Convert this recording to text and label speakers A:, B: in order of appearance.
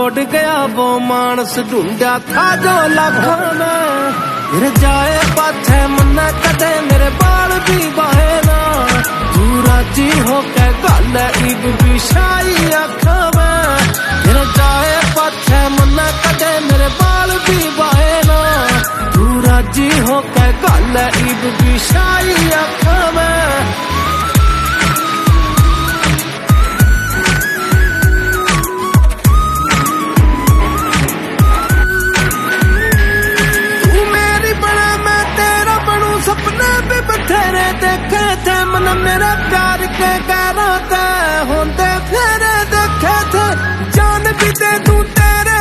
A: उड़ गया वो मानस ढूंढा था जो लाखों में फिर जाए पाछे मन्ना कदे मेरे बाल भी बहे ना तू राजी हो के गल ईब भी शाही आखा में फिर जाए पाछे मन्ना कदे मेरे बाल भी बहे ना तू राजी हो के गल ईब भी शाही आखा में सपने भी बथेरे देखे थे मन मेरे प्यार के गैरों ते होंदे फेरे देखे थे जान भी दे दूं तेरे